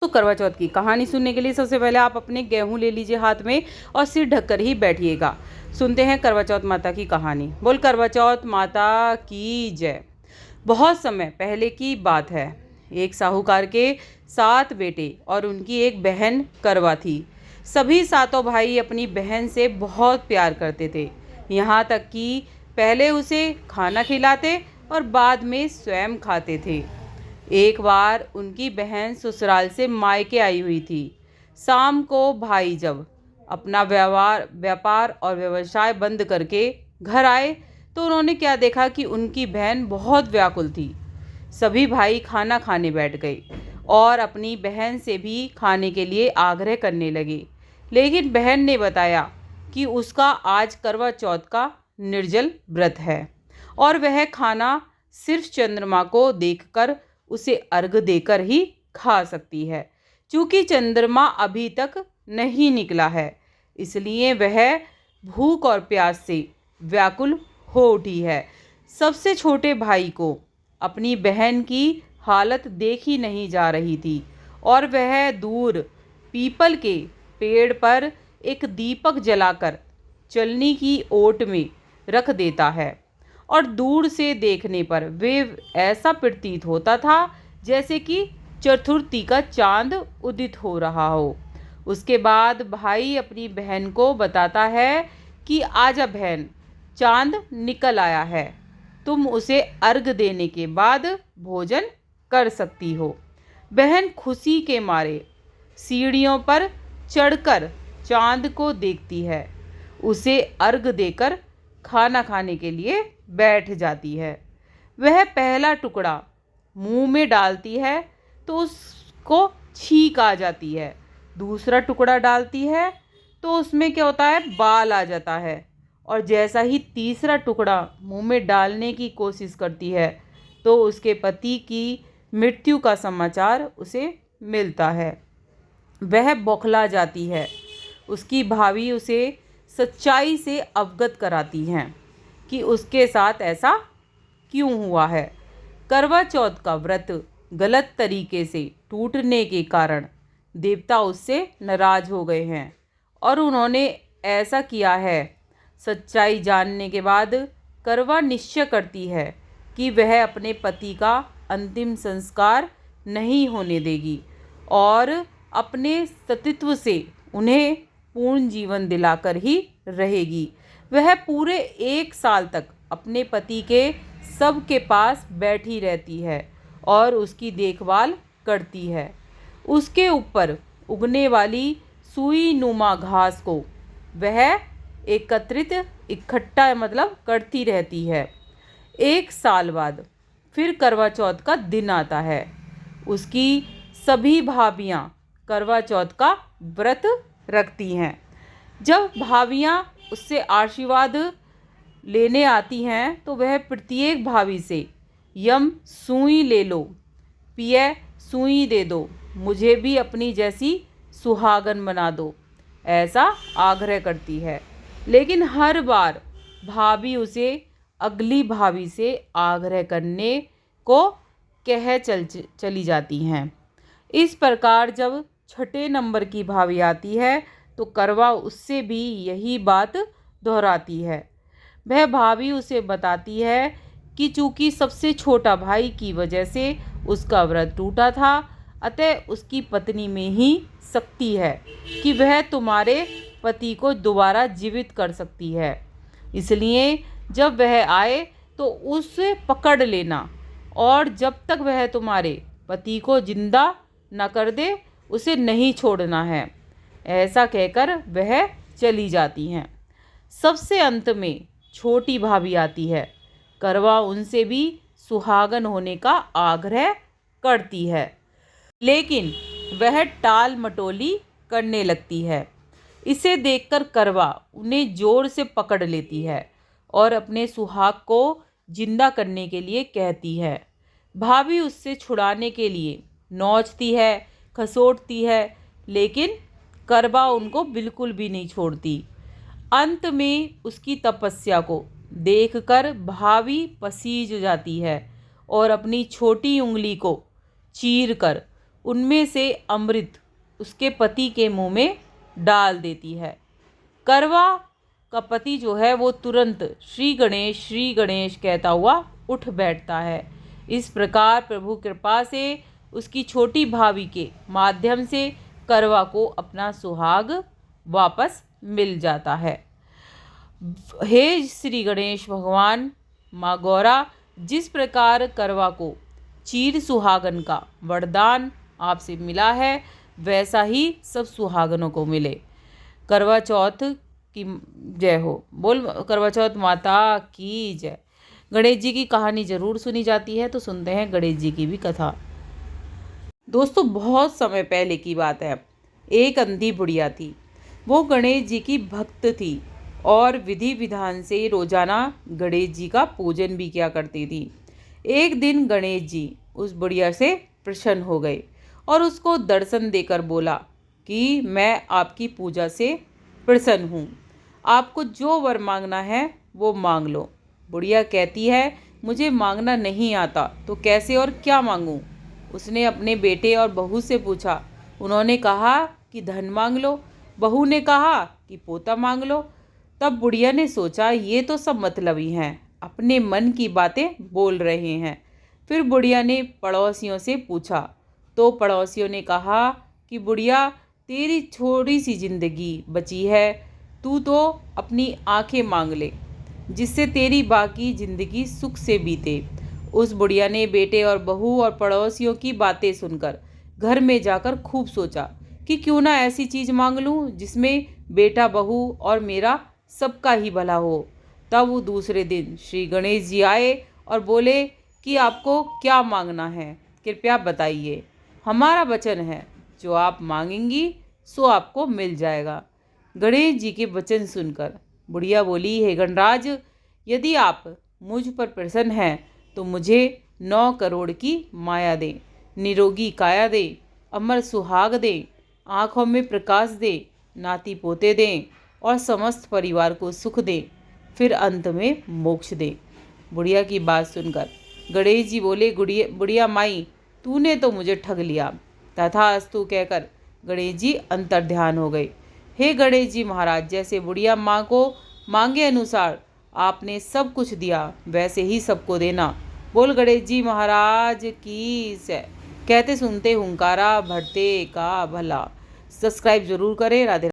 तो करवा चौथ की कहानी सुनने के लिए सबसे पहले आप अपने गेहूं ले लीजिए हाथ में और सिर ढककर ही बैठिएगा। सुनते हैं करवा चौथ माता की कहानी। बोल करवा चौथ माता की जय। बहुत समय पहले की बात है। एक साहूकार के 7 बेटे और उनकी एक बहन करवा थी। सभी सातों भाई अपनी बहन से बहुत प्यार करते थे, यहाँ तक कि पहले उसे खाना खिलाते और बाद में स्वयं खाते थे। एक बार उनकी बहन ससुराल से मायके आई हुई थी। शाम को भाई जब अपना व्यापार और व्यवसाय बंद करके घर आए तो उन्होंने क्या देखा कि उनकी बहन बहुत व्याकुल थी। सभी भाई खाना खाने बैठ गए और अपनी बहन से भी खाने के लिए आग्रह करने लगे, लेकिन बहन ने बताया कि उसका आज करवा चौथ का निर्जल व्रत है और वह खाना सिर्फ चंद्रमा को देखकर उसे अर्घ देकर ही खा सकती है। चूँकि चंद्रमा अभी तक नहीं निकला है, इसलिए वह भूख और प्यास से व्याकुल हो उठी है। सबसे छोटे भाई को अपनी बहन की हालत देखी नहीं जा रही थी और वह दूर पीपल के पेड़ पर एक दीपक जलाकर चलनी की ओट में रख देता है और दूर से देखने पर वे ऐसा प्रतीत होता था जैसे कि चतुर्थी का चांद उदित हो रहा हो। उसके बाद भाई अपनी बहन को बताता है कि आजा बहन, चांद निकल आया है, तुम उसे अर्घ देने के बाद भोजन कर सकती हो। बहन खुशी के मारे सीढ़ियों पर चढ़कर चांद को देखती है, उसे अर्घ देकर खाना खाने के लिए बैठ जाती है। वह पहला टुकड़ा मुंह में डालती है तो उसको छींक आ जाती है। दूसरा टुकड़ा डालती है तो उसमें क्या होता है, बाल आ जाता है। और जैसा ही तीसरा टुकड़ा मुंह में डालने की कोशिश करती है तो उसके पति की मृत्यु का समाचार उसे मिलता है। वह बौखला जाती है। उसकी भाभी उसे सच्चाई से अवगत कराती हैं कि उसके साथ ऐसा क्यों हुआ है। करवा चौथ का व्रत गलत तरीके से टूटने के कारण देवता उससे नाराज हो गए हैं और उन्होंने ऐसा किया है। सच्चाई जानने के बाद करवा निश्चय करती है कि वह अपने पति का अंतिम संस्कार नहीं होने देगी और अपने सतीत्व से उन्हें पूर्ण जीवन दिलाकर ही रहेगी। वह पूरे 1 साल तक अपने पति के सबके पास बैठी रहती है और उसकी देखभाल करती है। उसके ऊपर उगने वाली सुई नुमा घास को वह इकट्ठा करती रहती है। 1 साल बाद फिर करवा चौथ का दिन आता है। उसकी सभी भाभियाँ करवा चौथ का व्रत रखती हैं। जब भाभियाँ उससे आशीर्वाद लेने आती हैं तो वह प्रत्येक भाभी से यम सुई ले लो, पिए सुई दे दो, मुझे भी अपनी जैसी सुहागन बना दो, ऐसा आग्रह करती है। लेकिन हर बार भाभी उसे अगली भाभी से आग्रह करने को कह चली जाती हैं। इस प्रकार जब छठे नंबर की भाभी आती है तो करवा उससे भी यही बात दोहराती है। वह भाभी उसे बताती है कि चूँकि सबसे छोटा भाई की वजह से उसका व्रत टूटा था, अतः उसकी पत्नी में ही शक्ति है कि वह तुम्हारे पति को दोबारा जीवित कर सकती है। इसलिए जब वह आए तो उसे पकड़ लेना और जब तक वह तुम्हारे पति को जिंदा न कर दे उसे नहीं छोड़ना है। ऐसा कहकर वह चली जाती हैं। सबसे अंत में छोटी भाभी आती है। करवा उनसे भी सुहागन होने का आग्रह करती है, लेकिन वह टाल मटोली करने लगती है। इसे देखकर करवा उन्हें जोर से पकड़ लेती है और अपने सुहाग को जिंदा करने के लिए कहती है। भाभी उससे छुड़ाने के लिए नोचती है, खसोटती है, लेकिन करवा उनको बिल्कुल भी नहीं छोड़ती। अंत में उसकी तपस्या को देखकर भाभी पसीज जाती है और अपनी छोटी उंगली को चीरकर उनमें से अमृत उसके पति के मुंह में डाल देती है। करवा का पति जो है वो तुरंत श्री गणेश कहता हुआ उठ बैठता है। इस प्रकार प्रभु कृपा से उसकी छोटी भाभी के माध्यम से करवा को अपना सुहाग वापस मिल जाता है। हे श्री गणेश भगवान, माँ गौरा, जिस प्रकार करवा को चीर सुहागन का वरदान आपसे मिला है, वैसा ही सब सुहागनों को मिले। करवा चौथ की जय हो। बोल करवा चौथ माता की जय। गणेश जी की कहानी जरूर सुनी जाती है, तो सुनते हैं गणेश जी की भी कथा। दोस्तों, बहुत समय पहले की बात है। एक अंधी बुढ़िया थी। वो गणेश जी की भक्त थी और विधि विधान से रोजाना गणेश जी का पूजन भी किया करती थी। एक दिन गणेश जी उस बुढ़िया से प्रसन्न हो गए और उसको दर्शन देकर बोला कि मैं आपकी पूजा से प्रसन्न हूँ, आपको जो वर मांगना है वो मांग लो। बुढ़िया कहती है, मुझे मांगना नहीं आता, तो कैसे और क्या मांगूं? उसने अपने बेटे और बहू से पूछा। उन्होंने कहा कि धन मांग लो। बहू ने कहा कि पोता मांग लो। तब बुढ़िया ने सोचा, ये तो सब मतलबी हैं, अपने मन की बातें बोल रहे हैं। फिर बुढ़िया ने पड़ोसियों से पूछा, तो पड़ोसियों ने कहा कि बुढ़िया, तेरी छोटी सी जिंदगी बची है, तू तो अपनी आंखें मांग ले, जिससे तेरी बाकी जिंदगी सुख से बीते। उस बुढ़िया ने बेटे और बहू और पड़ोसियों की बातें सुनकर घर में जाकर खूब सोचा कि क्यों ना ऐसी चीज़ मांग लूँ जिसमें बेटा, बहू और मेरा सबका ही भला हो। तब वो दूसरे दिन श्री गणेश जी आए और बोले कि आपको क्या मांगना है, कृपया बताइए। हमारा वचन है, जो आप मांगेंगी सो आपको मिल जाएगा। गणेश जी के वचन सुनकर बुढ़िया बोली, हे गणराज, यदि आप मुझ पर प्रसन्न हैं तो मुझे 9 करोड़ की माया दें, निरोगी काया दें, अमर सुहाग दें, आँखों में प्रकाश दें, नाती पोते दें और समस्त परिवार को सुख दें, फिर अंत में मोक्ष दें। बुढ़िया की बात सुनकर गणेश जी बोले, बुढ़िया माई, तूने तो मुझे ठग लिया। तथास्तु कहकर गणेश जी अंतर्ध्यान हो गए। हे गणेश जी महाराज, जैसे बुढ़िया माँ को मांगे अनुसार आपने सब कुछ दिया, वैसे ही सबको देना। बोल गणेश जी महाराज की जय। कहते सुनते हुंकारा भरते का भला। सब्सक्राइब जरूर करें। राधे।